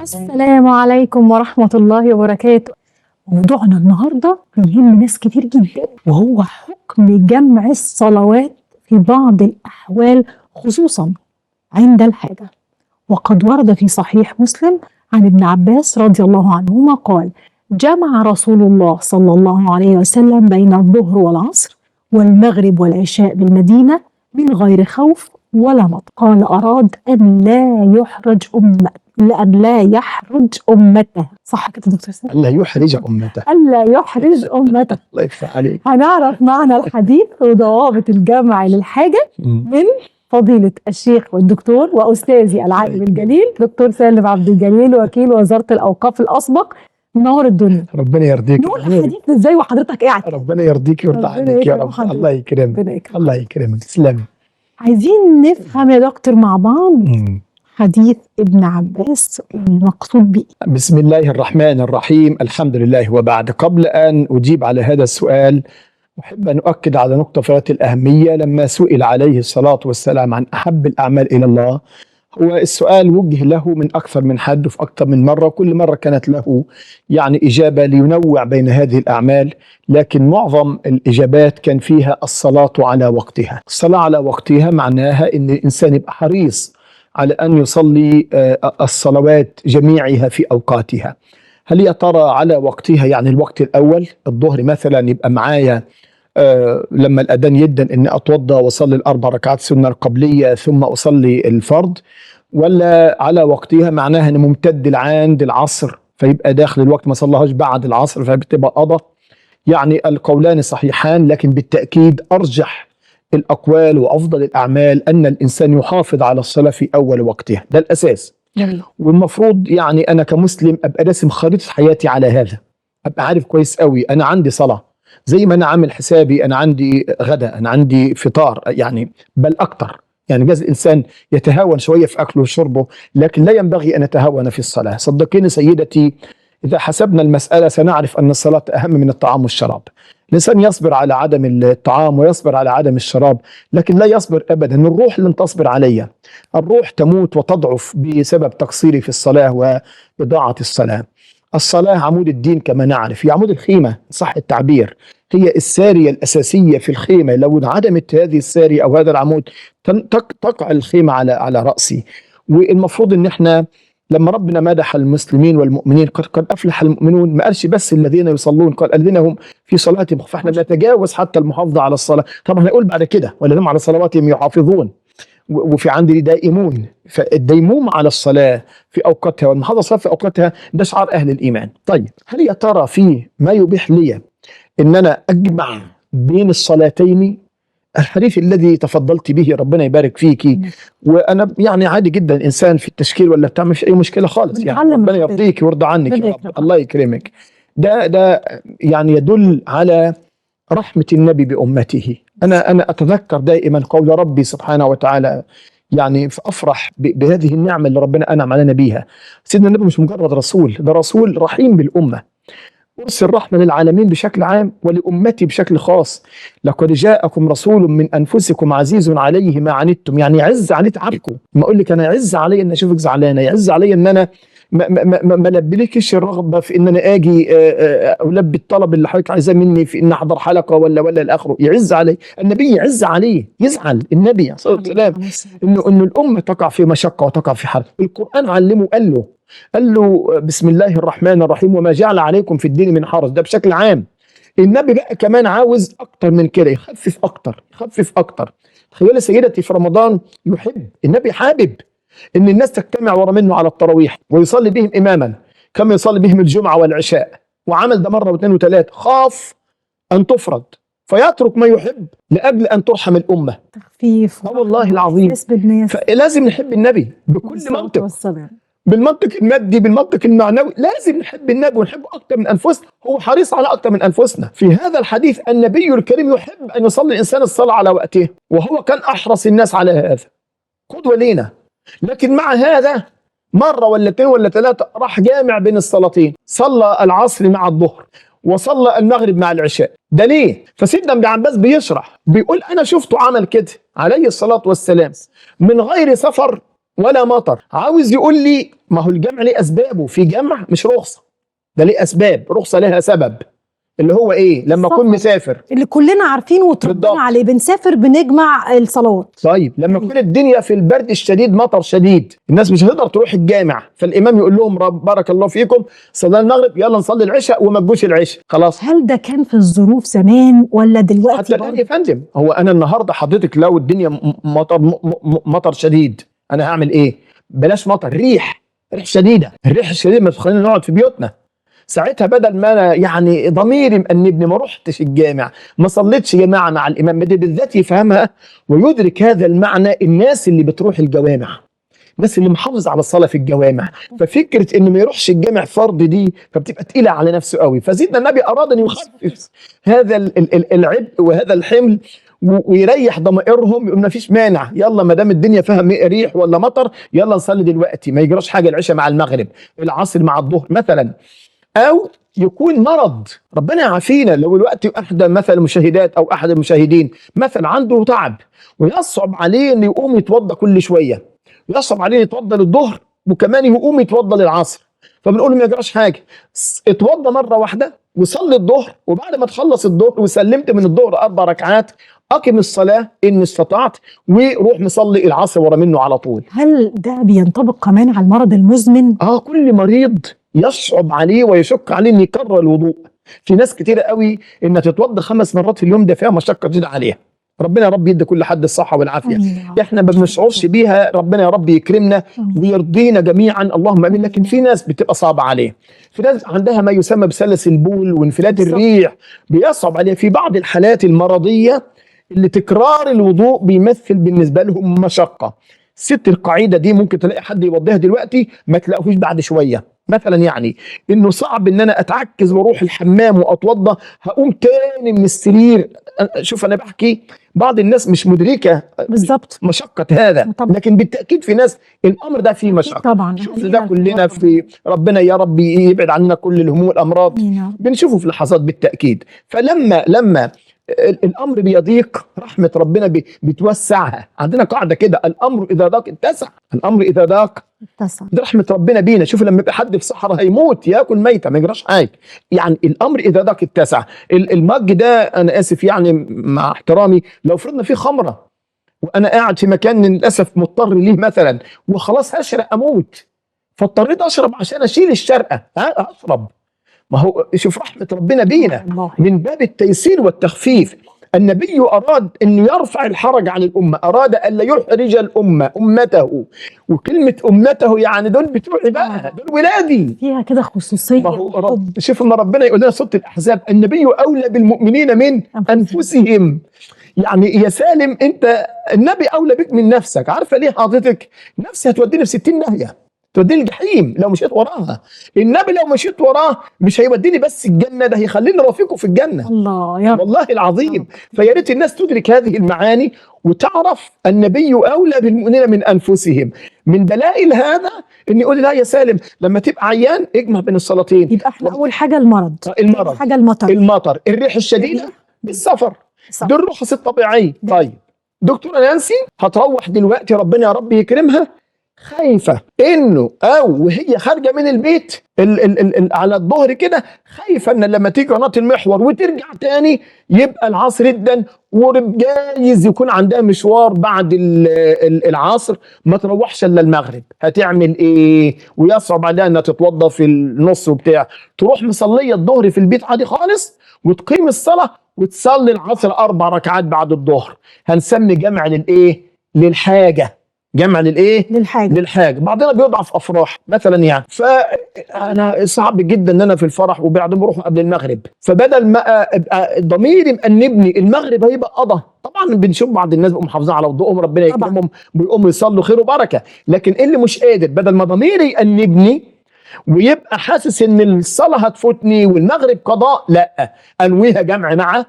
السلام عليكم ورحمة الله وبركاته. موضوعنا النهاردة بيهم ناس كتير جدا، وهو حكم جمع الصلوات في بعض الأحوال خصوصا عند الحاجة. وقد ورد في صحيح مسلم عن ابن عباس رضي الله عنهما قال: جمع رسول الله صلى الله عليه وسلم بين الظهر والعصر والمغرب والعشاء بالمدينة من غير خوف ولا مطر. قال: أراد أن لا يحرج أمته. صح كده دكتور سامي؟ ألا يحرج أمته. ألا يحرج أمته. الله يفتح عليك. هنعرف معنى الحديث وضوابط الجمع للحاجة من فضيلة الشيخ والدكتور وأستاذي العالم الجليل دكتور سالم عبد الجليل، وكيل وزارة الأوقاف الأسبق. منور الدنيا. ربنا يرضيك. نقول الحديث ازاي وحضرتك قاعد؟ ربنا يرضيك ويرضى عنك يا رب. الله يكرمك. الله يكرمك. تسلمي. عايزين نفهم يا دكتور مع بعض حديث ابن عباس المقصود به. بسم الله الرحمن الرحيم. الحمد لله. وبعد، قبل أن أجيب على هذا السؤال أحب أن أؤكد على نقطة في غاية الأهمية. لما سئل عليه الصلاة والسلام عن أحب الأعمال إلى الله، هو السؤال وجه له من أكثر من حد وفي أكثر من مرة، وكل مرة كانت له يعني إجابة لينوع بين هذه الأعمال، لكن معظم الإجابات كان فيها الصلاة على وقتها. الصلاة على وقتها معناها أن الإنسان يبقى حريص على أن يصلي الصلوات جميعها في أوقاتها. هل يا ترى على وقتها يعني الوقت الأول الظهر مثلا يبقى معايا لما الأذان يدن أن أتوضى وأصلي الأربع ركعات سنة القبلية ثم أصلي الفرض، ولا على وقتها معناها أن ممتد عند العصر فيبقى داخل الوقت ما صلىهاش بعد العصر فبتبقى قضى؟ يعني القولان صحيحان، لكن بالتأكيد أرجح الأقوال وأفضل الأعمال أن الإنسان يحافظ على الصلاة في أول وقتها، ده الأساس. والمفروض يعني أنا كمسلم أبقى راسم خريطة حياتي على هذا، أبقى عارف كويس قوي أنا عندي صلاة زي ما أنا عامل حسابي أنا عندي غدا، أنا عندي فطار، يعني بل أكتر. يعني جاز الإنسان يتهاون شوية في أكله وشربه، لكن لا ينبغي أن يتهاون في الصلاة. صدقيني سيدتي، إذا حسبنا المسألة سنعرف أن الصلاة أهم من الطعام والشراب. الإنسان يصبر على عدم الطعام ويصبر على عدم الشراب، لكن لا يصبر أبدا. الروح لن تصبر علي، الروح تموت وتضعف بسبب تقصيري في الصلاة وإضاعة الصلاة. الصلاة عمود الدين كما نعرف، هي عمود الخيمة صح التعبير، هي السارية الأساسية في الخيمة. لو انعدمت هذه السارية أو هذا العمود تقع الخيمة على رأسي. والمفروض إن احنا لما ربنا مدح المسلمين والمؤمنين قد أفلح المؤمنون، ما قالش بس الذين يصلون، قال الذين هم في صلاتهم، فاحنا بنتجاوز حتى المحافظة على الصلاة. طبعا هيقول بعد كده والذين على صلواتهم يحافظون، وفي عندي دائمون. فالديموم على الصلاة في أوقاتها والمحافظة على الصلاة في أوقاتها ده شعار أهل الإيمان. طيب هل يا ترى في ما يبيح لي إن أنا أجمع بين الصلاتين؟ الحديث الذي تفضلت به ربنا يبارك فيكي، وانا يعني عادي جدا انسان في التشكيل ولا بتاع مش اي مشكله خالص، يعني ربنا يرضيك ويرضى عنك يا رب. الله يكرمك. ده يعني يدل على رحمه النبي بامته. انا اتذكر دائما قول ربي سبحانه وتعالى، يعني فافرح بهذه النعمه اللي ربنا انعم علينا بيها. سيدنا النبي مش مجرد رسول، ده رسول رحيم بالامه، أرسل رحمة للعالمين بشكل عام ولأمتي بشكل خاص. لقد جاءكم رسول من أنفسكم عزيز عليه ما عنتم، يعني يعز عليه تعبكم. ما أقول لك أنا يعز علي أن أشوفك زعلانة، يعز علي أن أنا ما لبلكش الرغبة في أن أنا أجي ألبي الطلب اللي حضرتك عايزاه مني في أن أحضر حلقة ولا الآخره. يعز علي النبي، يعز عليه، يزعل النبي صلى الله عليه وسلم إنه الأمة تقع في مشقة وتقع في حرب. القرآن علمه، قال له بسم الله الرحمن الرحيم وما جعل عليكم في الدين من حرج، ده بشكل عام. النبي بقى كمان عاوز أكتر من كده، يخفف أكتر. تخيل سيدتي في رمضان النبي حابب إن الناس تجتمع ورا منه على التراويح ويصلي بهم إماما كما يصلي بهم الجمعة والعشاء، وعمل ده مرة واثنين وثلاثة، خاف أن تفرض فيترك ما يحب لأجل أن ترحم الأمة. تخفيف والله العظيم. فلازم نحب النبي بكل منطق، بالمنطق المادي بالمنطق المعنوي. لازم نحب النبي ونحبه أكتر من أنفسنا، هو حريص على أكتر من أنفسنا. في هذا الحديث النبي الكريم يحب أن يصلي الإنسان الصلاة على وقته، وهو كان أحرص الناس على هذا، قدوة لينا. لكن مع هذا مرة ولا اثنين ولا ثلاثة راح جامع بين الصلاتين، صلى العصر مع الظهر وصلى المغرب مع العشاء. ده ليه؟ فسيدنا ابن عباس بيشرح بيقول أنا شفته عمل كده عليه الصلاة والسلام من غير سفر ولا مطر. عاوز يقول لي ما هو الجمع ليه اسبابه، في جمع مش رخصه، ده ليه اسباب، رخصه لها سبب اللي هو ايه؟ لما اكون السفر مسافر. اللي كلنا عارفينه وتربينا بالضبط. عليه، بنسافر بنجمع الصلوات. طيب لما تكون الدنيا في البرد الشديد، مطر شديد، الناس مش هتقدر تروح الجامع، فالامام يقول لهم بارك الله فيكم صلى المغرب، يلا نصلي العشاء، وما تجوش العشاء خلاص. هل ده كان في الظروف زمان ولا دلوقتي حتى الان برضه؟ يا فندم، هو انا النهارده حضرتك لو الدنيا مطر شديد، انا هعمل ايه؟ بلاش مطر، ريح شديده، الريح الشديده ما تخلينا نقعد في بيوتنا. ساعتها بدل ما انا يعني ضميري مأنبني ما رحتش الجامع، ما صليتش جماعه مع الامام، بدي بالذات يفهمها ويدرك هذا المعنى الناس اللي بتروح الجوامع، الناس اللي محافظ على الصلاه في الجوامع. ففكره انه ما يروحش الجامع فرض دي فبتبقى تقيله على نفسه قوي. فسيدنا النبي اراد ان يخفف هذا العبء وهذا الحمل ويريح ضمائرهم، يقول ما فيش مانع، يلا ما دام الدنيا فيها ريح ولا مطر، يلا نصلي دلوقتي، ما يجراش حاجه، العشاء مع المغرب، العصر مع الظهر مثلا. او يكون مرض، ربنا يعافينا، لو الوقت احدى مثلا المشاهدات او احد المشاهدين مثلا عنده تعب ويصعب عليه انه يقوم يتوضا كل شويه، يصعب عليه يتوضا للظهر وكمان يقوم يتوضا للعصر، فبنقول له ما يجراش حاجه، اتوضا مره واحده وصلي الظهر، وبعد ما تخلص الظهر وسلمت من الظهر 4 ركعات اقم الصلاه ان استطعت، وروح مصلي العصر ورا منه على طول. هل ده بينطبق كمان على المرض المزمن؟ كل مريض يصعب عليه ويشق عليه ان يكرر الوضوء. في ناس كتيره قوي ان تتوضا 5 مرات في اليوم ده فيها مشقه جدا عليها. ربنا يا رب يدي كل حد الصحه والعافيه. احنا ما بنشعرش بيها، ربنا يا رب يكرمنا ويرضينا جميعا، اللهم امين. لكن في ناس بتبقى صعبه عليه، في ناس عندها ما يسمى بسلس البول وانفلات الريح بيصعب عليها. في بعض الحالات المرضيه اللي تكرار الوضوء بيمثل بالنسبه لهم مشقه. ست القاعده دي ممكن تلاقي حد يوضيها دلوقتي ما تلاقوش بعد شويه، مثلا يعني انه صعب ان انا اتعكز واروح الحمام واتوضى، هقوم تاني من السرير. شوف انا بحكي، بعض الناس مش مدركه بالظبط مشقه هذا، لكن بالتاكيد في ناس الامر ده فيه مشقه طبعا. شوف ده كلنا في ربنا يا رب يبعد عننا كل الهموم والامراض، بنشوفه في لحظات بالتاكيد. فلما الامر بيضيق رحمه ربنا بتوسعها. عندنا قاعده كده، الامر اذا ضاق اتسع، الامر اذا ضاق اتسع، دي رحمه ربنا بينا. شوف لما يبقى حد في صحراء هيموت ياكل ميته ما يجراش حاجه، يعني الامر اذا ضاق اتسع. المج ده انا اسف يعني مع احترامي، لو فرضنا فيه خمره وانا قاعد في مكان للاسف مضطر ليه مثلا وخلاص هشرق اموت، فاضطريت اشرب عشان اشيل الشرقه، اشرب. ما هو شوف رحمة ربنا بينا من باب التيسير والتخفيف. النبي أراد أن يرفع الحرج عن الأمة، أراد أن لا يحرج الأمة أمته، وكلمة أمته يعني دول بتوعي بقى، دول ولادي، فيها كده خصوصية. ما هو شوف ما ربنا يقول لنا سورة الأحزاب النبي أولى بالمؤمنين من أنفسهم. يعني يا سالم أنت النبي أولى بك من نفسك. عارفة ليه حضرتك؟ نفسي هتوديني في 60 ناحية، توديني الجحيم لو مشيت وراها. النبي لو مشيت وراه مش هيوديني بس الجنه، ده هيخليني رفيقه في الجنه. الله يا رب. والله العظيم. فيا ريت الناس تدرك هذه المعاني وتعرف النبي اولى بالمؤمنين من انفسهم. من دلائل هذا ان يقول لا يا سالم لما تبقى عيان اجمع بين الصلاتين. يبقى احنا اول حاجه المرض، حاجه المطر، الريح الشديده، السفر، دول الرخص الطبيعيه. طيب دكتوره نانسي هتروح دلوقتي ربنا يا رب يكرمها، خايفة انه او وهي خارجة من البيت على الظهر كده، خايفة ان لما تيجي قناة المحور وترجع تاني يبقى العصر جدا، وجايز يكون عندها مشوار بعد العصر ما تروحش الا المغرب. هتعمل ايه؟ ويصعب عليها انها تتوضى في النص وبتاع، تروح مصلية الظهر في البيت عادي خالص وتقيم الصلاة وتصلي العصر 4 ركعات بعد الظهر. هنسمي جمع للايه؟ للحاجة. جمع للايه؟ للحاجه. بعضنا بيضعف افراح مثلا يعني، فانا صعب جدا ان انا في الفرح وبعدين بروح قبل المغرب، فبدل ما ابقى ضميري مأنبني المغرب هيبقى قضى. طبعا بنشوف بعض الناس بيبقوا محافظين على وضوءهم ربنا يكرمهم بيقوموا يصلوا خير وبركه، لكن اللي مش قادر بدل ما ضميري يأنبني ويبقى حاسس ان الصلاه هتفوتني والمغرب قضاء، لا انويها جمع مع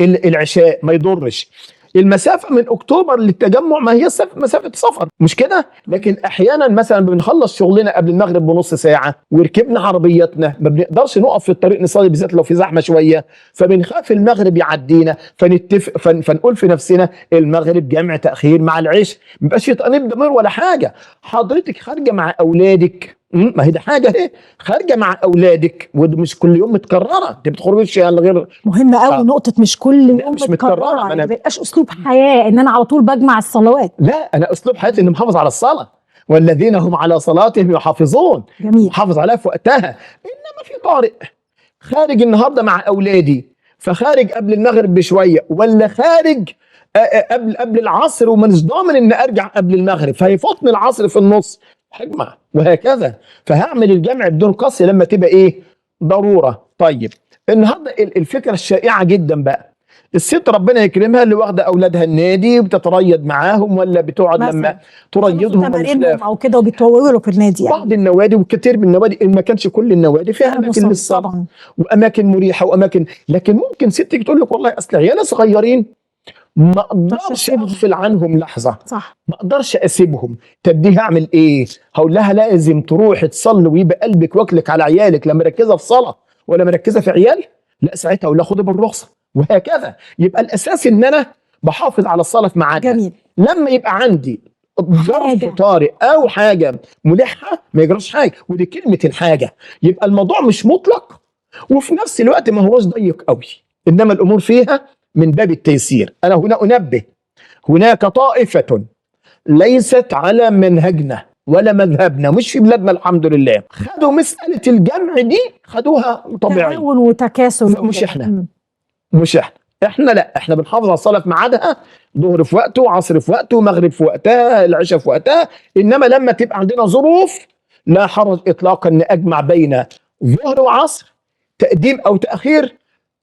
العشاء ما يضرش. المسافه من اكتوبر للتجمع ما هي مسافه سفر، مش كده؟ لكن احيانا مثلا بنخلص شغلنا قبل المغرب بنص ساعه وركبنا عربياتنا، ما بنقدرش نقف في الطريق نصلي بالذات لو في زحمه شويه، فبنخاف المغرب يعدينا، فنتفق فنقول في نفسنا المغرب جمع تاخير مع العشاء، ما يبقاش يتقلب ضمير ولا حاجه. حضرتك خارجه مع اولادك، ما هي ده حاجه اهي، خارجه مع اولادك ومش كل يوم متكرره، انت بتخرجش يعني غير مهمة قوي نقطة مش كل لا يوم مش متكرره. متكررة، ما يعني انا ما يبقاش أسلوب حياة إن أنا على طول بجمع الصلوات. لا، انا اسلوب حياتي اني محافظ على الصلاه، والذين هم على صلاتهم يحافظون، جميل. محافظ عليها في وقتها. انما في طارئ خارج النهارده مع اولادي، فخارج قبل المغرب بشويه، ولا خارج قبل العصر ومش ضامن ان ارجع قبل المغرب، فهيفوتني العصر في النص، هجمع وهكذا، فهعمل الجمع بدون قصر لما تبقى ايه؟ ضروره. طيب النهارده الفكره الشائعه جدا بقى، الست ربنا يكرمها اللي واخده اولادها النادي وبتتريض معاهم، ولا بتقعد لما مثلا تريضهم من تمارينهم خلاف أو كده وبيتطوروا في النادي يعني. بعض النوادي، وكثير من النوادي ان ما كانش كل النوادي فيها أنا اماكن بصلي للصلاه طبعا. واماكن مريحه واماكن، لكن ممكن ستك تقول لك والله اصل عيال صغيرين ما اقدرش أسيبهم. اغفل عنهم لحظه، صح. ما اقدرش اسيبهم. طب دي هعمل ايه؟ هقول لها لازم تروح تصلي ويبقى قلبك واكلك على عيالك، لا مركزه في صلاه ولا مركزه في عيال، لا ساعتها اقول لها خدي بالرخصه، وهكذا. يبقى الاساس ان انا بحافظ على الصلاه في ميعادها. جميل. لما يبقى عندي ظرف حاجة. طارئ او حاجه ملحه ما يجراش حاجه، ودي كلمه الحاجه، يبقى الموضوع مش مطلق وفي نفس الوقت ما هوش ضيق قوي، انما الامور فيها من باب التيسير. انا هنا انبه، هناك طائفه ليست على منهجنا ولا مذهبنا، مش في بلادنا الحمد لله، خدوا مساله الجمع دي خدوها طبيعي، تعاون وتكاسل مش وكده. احنا، مش احنا لا، احنا بنحافظ على الصلاه في ميعادها، ظهر في وقته، عصر في وقته، مغرب في وقتها، العشاء في وقتها. انما لما تبقى عندنا ظروف لا حرج اطلاقا ان اجمع بين ظهر وعصر، تقديم او تاخير،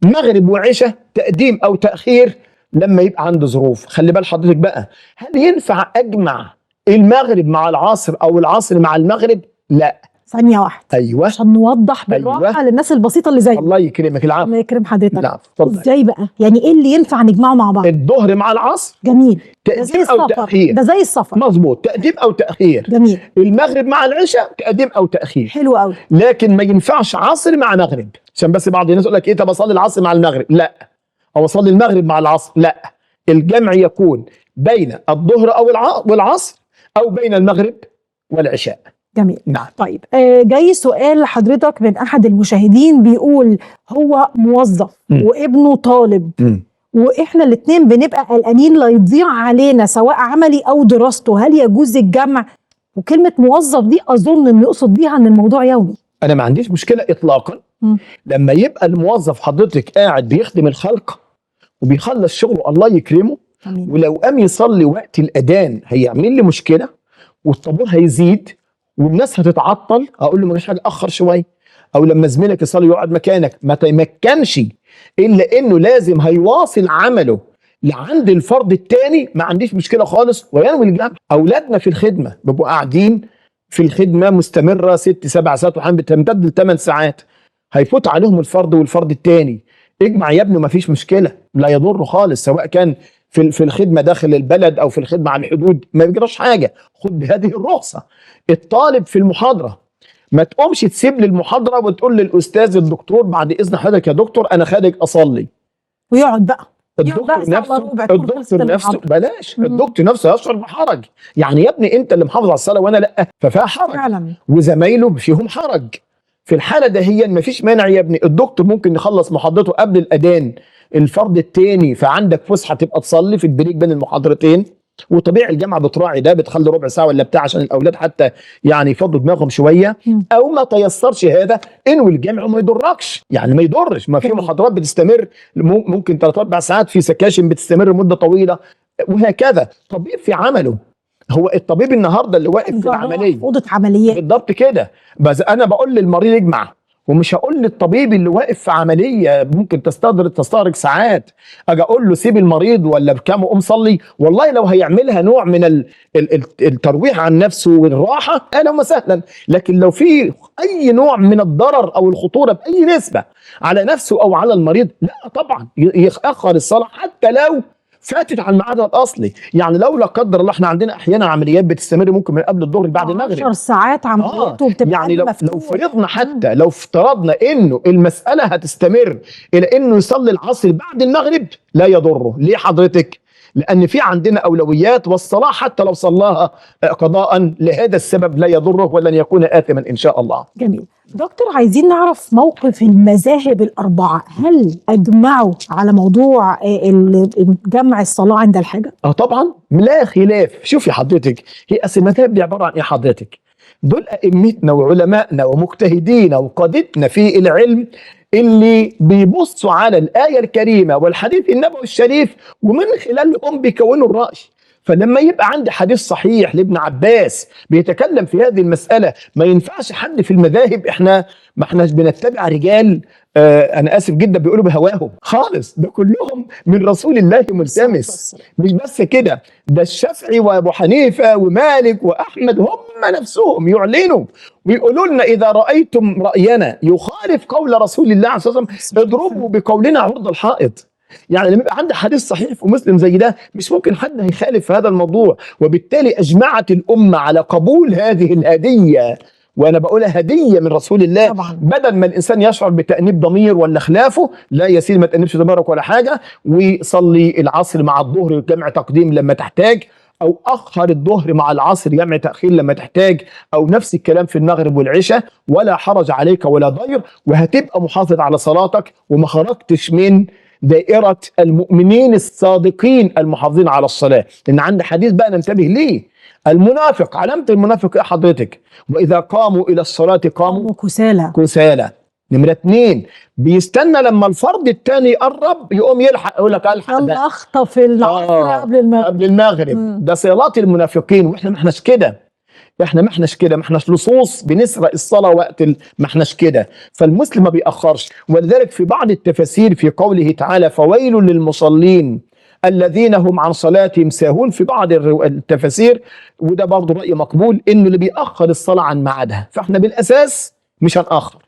مغرب وعشاء تقديم او تاخير، لما يبقى عنده ظروف. خلي بال حضرتك بقى، هل ينفع اجمع المغرب مع العصر او العصر مع المغرب؟ لا. ثانية واحدة ايوه عشان نوضح بالراحة للناس البسيطة اللي زي الله يكرمك، العفو. الله يكرم حضرتك. نعم اتفضل. ازاي بقى؟ يعني ايه اللي ينفع نجمعه مع بعض؟ الظهر مع العصر جميل. ده زي تقديم او السفر. تاخير، ده زي السفر. مظبوط، تقديم او تاخير. جميل. المغرب مع العشاء تقديم او تاخير. حلو قوي. لكن ما ينفعش عصر مع مغرب، عشان بس بعض الناس يقول لك ايه، طب اصلي العصر مع المغرب، لا، او اصلي المغرب مع العصر، لا. الجمع يكون بين الظهر او والعصر، او بين المغرب والعشاء. جميل. نعم. طيب جاي سؤال لحضرتك من احد المشاهدين بيقول هو موظف وابنه طالب واحنا الاثنين بنبقى قلقانين لا يضيع علينا سواء عملي او دراسته، هل يجوز الجمع؟ وكلمة موظف دي اظن انه يقصد بيها ان الموضوع يومي. انا ما عنديش مشكله اطلاقا لما يبقى الموظف حضرتك قاعد بيخدم الخلق وبيخلص شغله الله يكرمه، أمين. ولو قام يصلي وقت الاذان هيعمل لي مشكله والطابور هيزيد والناس هتتعطل، اقول له مفيش حاجه، اخر شويه. او لما زميلك يصلي يقعد مكانك، ما تمكنش الا انه لازم هيواصل عمله لعند الفرد الثاني، ما عنديش مشكله خالص، وينوي الجمع. اولادنا في الخدمه بيبقوا قاعدين في الخدمه مستمره 6 7 ساعات وحين بتمتد ل8 ساعات، هيفوت عليهم الفرد والفرد الثاني، اجمع يا ابني ما فيش مشكله، لا يضر خالص، سواء كان في الخدمه داخل البلد او في الخدمه على الحدود، ما بيجراش حاجه، خد بهذه الرخصه. الطالب في المحاضره ما تقومش تسيب لي المحاضره وتقول للاستاذ الدكتور بعد اذن حضرتك يا دكتور انا خارج اصلي، ويقعد بقى الدكتور نفسه بلاش، الدكتور نفسه يشعر بحرج، يعني يا ابني انت اللي محافظ على الصلاه وانا لا، ففيها حرج فعلا. وزمايله فيهم حرج. في الحاله ده هي ما فيش مانع يا ابني، الدكتور ممكن يخلص محاضرته قبل الاذان الفرد الثاني، فعندك فسحه تبقى تصلي في البريك بين المحاضرتين، وطبيعي الجامعه بتراعي ده، بتخلي ربع ساعه ولا بتاع عشان الاولاد حتى يعني يفضوا دماغهم شويه، او ما تيسرش هذا انوي الجامع وما يضركش، يعني ما يضرش، ما في محاضرات بتستمر ممكن 3 4 ساعات، في سكاشن بتستمر مده طويله، وهكذا. طبيب في عمله، هو الطبيب النهارده اللي واقف في العمليه اوضه عمليات بالضبط كده، بس انا بقول للمريض اجمع، ومش هقول للطبيب اللي واقف في عمليه ممكن تستغرق ساعات اجي اقول له سيب المريض ولا بكام وقوم صلي. والله لو هيعملها نوع من الترويح عن نفسه والراحه اهلا وسهلا، لكن لو في اي نوع من الضرر او الخطوره باي نسبه على نفسه او على المريض، لا طبعا يأخر الصلاه حتى لو فاتت عن ميعادها الاصلي. يعني لو لا قدر الله احنا عندنا احيانا عمليات بتستمر ممكن من قبل الظهر بعد 10 المغرب. ساعات عملياته وبتبقى يعني قلب لو مفتوح. فرضنا حتى لو افترضنا انه المساله هتستمر الى انه يصلي العصر بعد المغرب لا يضره. ليه حضرتك؟ لان في عندنا اولويات، والصلاه حتى لو صلاها قضاء لهذا السبب لا يضره ولن يكون آثما ان شاء الله. جميل. دكتور، عايزين نعرف موقف المذاهب الأربعة، هل أجمعوا على موضوع جمع الصلاة عند الحاجة؟ طبعا لا خلاف. شوفي حضرتك، هي اصل المذاهب دي عباره عن ايه حضرتك؟ دول ائمتنا وعلمائنا ومجتهدينا وقادتنا في العلم اللي بيبصوا على الآية الكريمة والحديث النبوي الشريف ومن خلالهم بيكونوا الرأي. فلما يبقى عندي حديث صحيح لابن عباس بيتكلم في هذه المسألة، ما ينفعش حد في المذاهب، احنا ما احناش بنتبع رجال انا اسف جدا بيقولوا بهواهم خالص، ده كلهم من رسول الله ملتمس. مش بس كده، ده الشافعي وابو حنيفه ومالك واحمد هم نفسهم يعلنوا ويقولوا لنا اذا رايتم راينا يخالف قول رسول الله عليه الصلاه والسلام اضربوا بقولنا عرض الحائط. يعني لما يبقى عندي حديث صحيح في مسلم زي ده مش ممكن حد هيخالف في هذا الموضوع، وبالتالي اجمعت الامه على قبول هذه الهديه، وانا بقولها هديه من رسول الله طبعا. بدل ما الانسان يشعر بتانيب ضمير ولا خلافه، لا يا سيدي ما تانبش ضميرك ولا حاجه، ويصلي العصر مع الظهر جمع تقديم لما تحتاج، او اخر الظهر مع العصر جمع تاخير لما تحتاج، او نفس الكلام في المغرب والعشاء، ولا حرج عليك ولا ضير، وهتبقى محافظ على صلاتك وما خرجتش من دائره المؤمنين الصادقين المحافظين على الصلاه. لان عندي حديث بقى ننتبه ليه. المنافق، علامة المنافق ايه حضرتك؟ وإذا قاموا إلى الصلاة قاموا كسالى. نمرة 2 بيستنى لما الفرض الثاني يقرب يقوم يلحق، يقول لك الحق ده اخطف العصر قبل المغرب. ده صلات المنافقين، واحنا ما احناش كده. ما احناش لصوص بنسرق الصلاه وقت ما احناش كده. فالمسلم ما بيأخرش. ولذلك في بعض التفاسير في قوله تعالى فويل للمصلين الذين هم عن صلاتهم ساهون، في بعض التفاسير وده برضه رأي مقبول انه اللي بيأخر الصلاه عن ميعادها. فاحنا بالاساس مش هنأخر،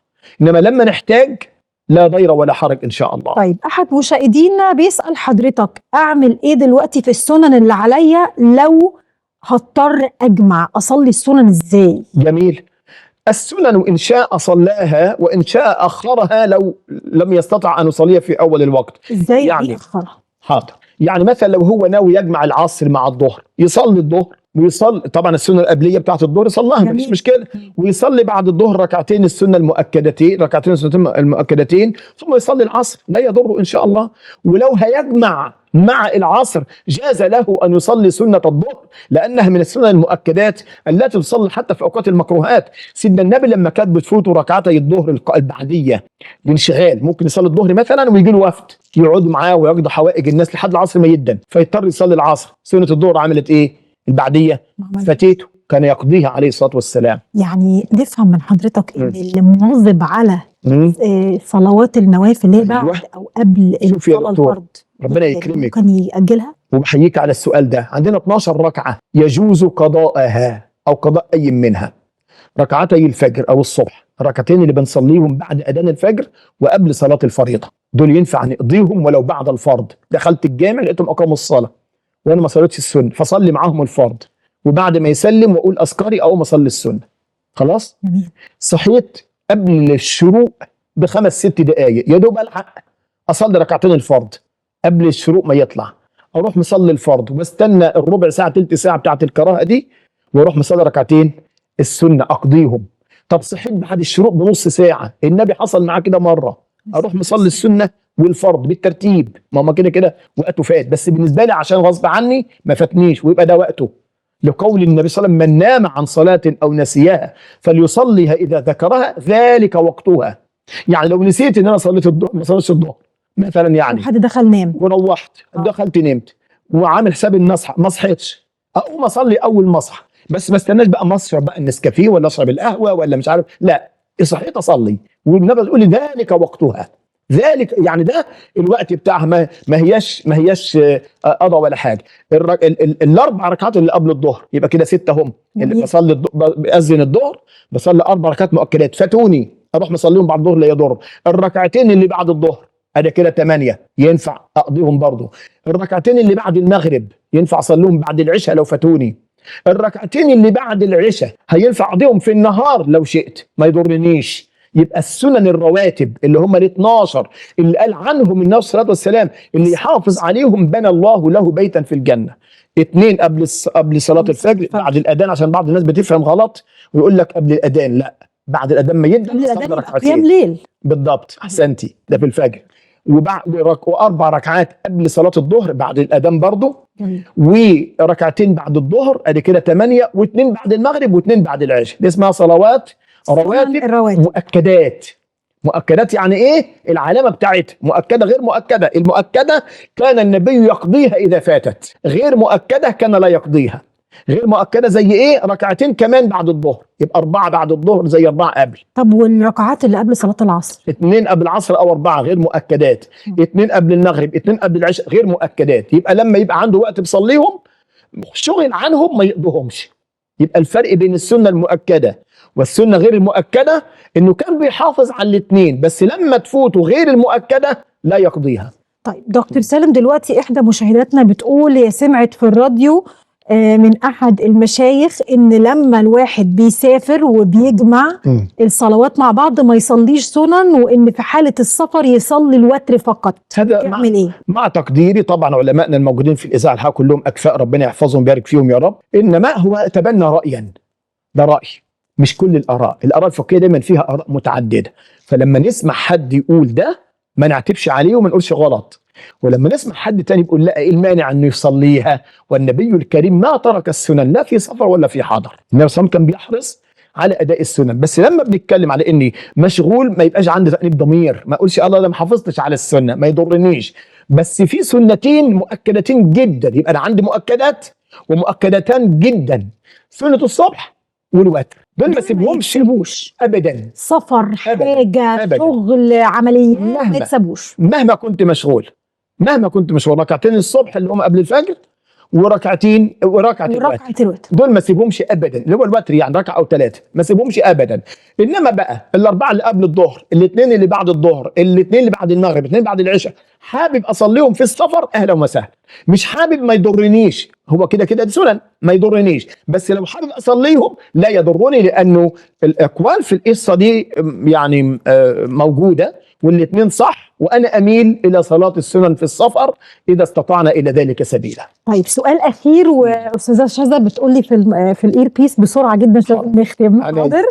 انما لما نحتاج لا ضير ولا حرج ان شاء الله. طيب، احد مشاهدينا بيسأل حضرتك اعمل ايه دلوقتي في السنن اللي عليا لو هضطر اجمع، اصلي السنن ازاي؟ جميل. السنن إن شاء صلاها وإن شاء أخرها لو لم يستطع أن يصليها في أول الوقت. ازاي يعني يأخرها؟ حاضر. يعني مثلا لو هو ناوي يجمع العصر مع الظهر، يصلي الظهر ويصلي طبعا السنه القبليه بتاعت الظهر يصليها مفيش مشكله، ويصلي بعد الظهر ركعتين السنه المؤكدتين، ركعتين السنه المؤكدتين، ثم يصلي العصر لا يضره ان شاء الله. ولو هيجمع مع العصر جاز له ان يصلي سنه الظهر لانها من السنن المؤكدات التي تصلي حتى في اوقات المكروهات. سيدنا النبي لما كانت بتفوته ركعتي الظهر البعديه بانشغال، ممكن يصلي الظهر مثلا ويجي له وفد يقعد معاه ويقضي حوائج الناس لحد العصر ما يدن، فيضطر يصلي العصر. سنه الظهر عملت ايه؟ البعديه فاتته، كان يقضيها عليه الصلاه والسلام. يعني نفهم من حضرتك ان اللي مواظب على صلوات النوافل اللي هي بعد او قبل الصلاه الفرض ربنا يكرمك ممكن يأجلها. وبحييك على السؤال ده. عندنا 12 ركعه يجوز قضاءها او قضاء اي منها. ركعتي الفجر او الصبح، ركعتين اللي بنصليهم بعد اذان الفجر وقبل صلاه الفريضه، دول ينفع نقضيهم ولو بعد الفرض. دخلت الجامع لقيتهم اقاموا الصلاه وانا ما صليتش السنه، فصلي معاهم الفرض، وبعد ما يسلم واقول اذكاري او ما اصلي السنه. خلاص؟ صحيت قبل الشروق ب5 6 دقائق يا دوب الحق اصلي ركعتين الفرض قبل الشروق ما يطلع، اروح مصلي الفرض واستنى الربع ساعه تلت ساعه بتاعت الكراهه دي واروح مصلي ركعتين السنه اقضيهم. طب صحيت بعد الشروق بنص ساعه، النبي حصل معاه كده مره، اروح مصلي السنه والفرض بالترتيب، ما هما كده كده وقته فات، بس بالنسبه لي عشان غصب عني ما فاتنيش ويبقى ده وقته، لقول النبي صلى الله عليه وسلم من نام عن صلاة أو نسيها فليصليها إذا ذكرها ذلك وقتها. يعني لو نسيت إن أنا صليت الظهر ما صليتش الظهر مثلا، يعني حد دخل نام وروحت دخلت نمت وعامل حساب إن أصحى ما صحيتش، أقوم أصلي أول ما أصحى، بس ما استناش بقى ما أشرب بقى النسكافيه ولا أشرب القهوة ولا مش عارف، لا صحيت أصلي، والنبي بيقول لي ذلك وقتها. ذلك يعني ده الوقت بتاعها، ما هياش قضاء ولا حاجه. الاربع ركعات اللي قبل الظهر يبقى كده 6 هم، اللي بصلي باذن الظهر بصلي 4 ركعات مؤكدات فاتوني اروح مصليهم بعد الظهر لا يضر. الركعتين اللي بعد الظهر ادي كده 8 ينفع اقضيهم برضه. الركعتين اللي بعد المغرب ينفع اصليهم بعد العشاء لو فاتوني. الركعتين اللي بعد العشاء هينفع اقضيهم في النهار لو شئت، ما يضرنيش. يبقى السنن الرواتب اللي هم ال 12 اللي قال عنهم النبي صلى الله عليه وسلم اللي يحافظ عليهم بنى الله له بيتا في الجنه. 2 قبل صلاه الفجر بعد الاذان، عشان بعض الناس بتفهم غلط ويقول لك قبل الاذان، لا، بعد الاذان ما يدن قبل الأذان صلي يبقى ركعتين. قيام ليل. بالضبط، احسنتي، ده في الفجر. واربع ركعات قبل صلاه الظهر بعد الاذان برضه، جميل. وركعتين بعد الظهر، ادي كده 8، واثنين بعد المغرب واثنين بعد العشاء. دي اسمها صلوات رواتب الرواتب. مؤكدات. مؤكدات يعني ايه؟ العلامه بتاعتها مؤكده غير مؤكده. المؤكده كان النبي يقضيها اذا فاتت، غير مؤكده كان لا يقضيها. غير مؤكده زي ايه؟ ركعتين كمان بعد الظهر، يبقى 4 بعد الظهر زي 4 قبل. طب والركعات اللي قبل صلاة العصر؟ 2 قبل العصر او 4 غير مؤكدات. 2 قبل المغرب، 2 قبل العشاء غير مؤكدات. يبقى لما يبقى عنده وقت بيصليهم شغل عنهم ما يقضيهمش. يبقى الفرق بين السنه المؤكده والسنه غير المؤكده انه كان بيحافظ على الاثنين، بس لما تفوته غير المؤكده لا يقضيها. طيب دكتور سالم، دلوقتي احدى مشاهداتنا بتقول هي سمعت في الراديو من احد المشايخ ان لما الواحد بيسافر وبيجمع الصلوات مع بعض ما يصليش سنن، وان في حالة السفر يصلي الوتر فقط. هذا يعمل ايه؟ مع تقديري طبعا علمائنا الموجودين في الاذاعه الحقيقه كلهم اكفاء، ربنا يحفظهم ويبارك فيهم يا رب. انما هو تبنى رايا، ده راي مش كل الاراء. الاراء الفقهيه دايما فيها اراء متعدده، فلما نسمع حد يقول ده ما نعتبش عليه وما نقولش غلط، ولما نسمع حد تاني بيقول لا، ايه المانع انه يصليها؟ والنبي الكريم ما ترك السنن لا في سفر ولا في حضر. النبي صلى الله عليه وسلم كان بيحرص على اداء السنن، بس لما بنتكلم على اني مشغول ما يبقاش عندي تأنيب ضمير، ما اقولش الله ده ما حافظتش على السنه، ما يضرنيش. بس في سنتين مؤكدتين جدا، يبقى انا عندي مؤكدات ومؤكدتان جدا. سنه الصبح والوتر دول ما سيبهمش ابدا. سفر، أبداً. حاجة، شغل، عمليات، ما يتسابوش مهما كنت مشغول. ركعتين الصبح اللي هم قبل الفجر، وركعة الوتر دول ما سيبهمش ابدا، اللي هو الوتر يعني ركعه او 3 ما سيبهمش ابدا. انما بقى الاربعه اللي قبل الظهر، الاثنين اللي بعد الظهر، الاثنين اللي بعد المغرب، الاثنين بعد العشاء، حابب اصليهم في السفر اهلا وسهلا، مش حابب ما يضرنيش، هو كده كده دي سنن ما يضرنيش، بس لو حابب اصليهم لا يضرني، لانه الاقوال في القصه دي يعني موجوده والاثنين صح، وانا اميل الى صلاه السنن في السفر اذا استطعنا الى ذلك سبيلا. طيب سؤال اخير، واستاذه شاذة بتقول لي في الاير بيس بسرعه جدا عشان نختم. حاضر.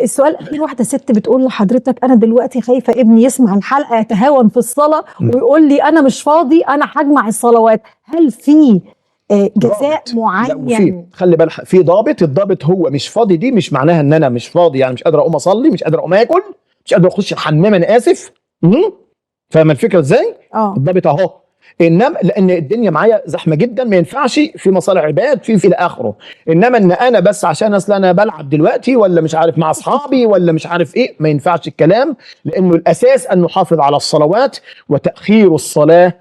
السؤال الاخير، واحده ست بتقول لحضرتك انا دلوقتي خايفه ابني يسمع الحلقه يتهاون في الصلاه ويقول لي انا مش فاضي، انا هجمع الصلوات، هل في جزاء معين؟ خلي بالك في ضابط. الضابط هو مش فاضي، دي مش معناها ان انا مش فاضي يعني مش قادر اقوم اصلي، مش قادر اقوم اكل، مش قادر اخش الحمام، انا اسف. فاهم الفكره ازاي؟ الضابط اهو. انما لان الدنيا معايا زحمه جدا ما ينفعش في مصالح عباد في الى اخره. انما ان انا بس عشان اصل انا بلعب دلوقتي ولا مش عارف مع اصحابي ولا مش عارف ايه، ما ينفعش الكلام، لانه الاساس ان نحافظ على الصلوات. وتاخير الصلاه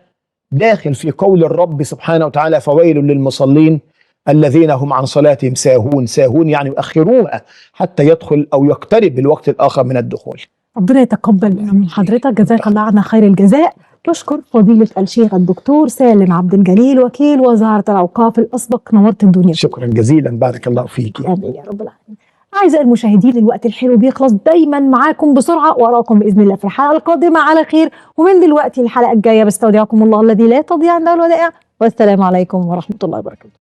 داخل في قول الرب سبحانه وتعالى فويل للمصلين الذين هم عن صلاتهم ساهون. ساهون يعني يؤخروها حتى يدخل او يقترب الوقت الاخر من الدخول. ربنا يتقبل من حضرتك، جزاك الله عنا خير الجزاء. بشكر فضيلة الشيخ الدكتور سالم عبد الجليل وكيل وزارة الأوقاف الأسبق، نورت الدنيا. شكرا جزيلا، بارك الله فيك. آمين يا رب العالمين. أعزائي المشاهدين، الوقت الحلو بيخلص دايما معاكم بسرعة، وأراكم بإذن الله في الحلقة القادمة على خير. ومن دلوقتي الحلقة الجاية بستودعكم الله الذي لا تضيع عنده الودائع، والسلام عليكم ورحمة الله وبركاته.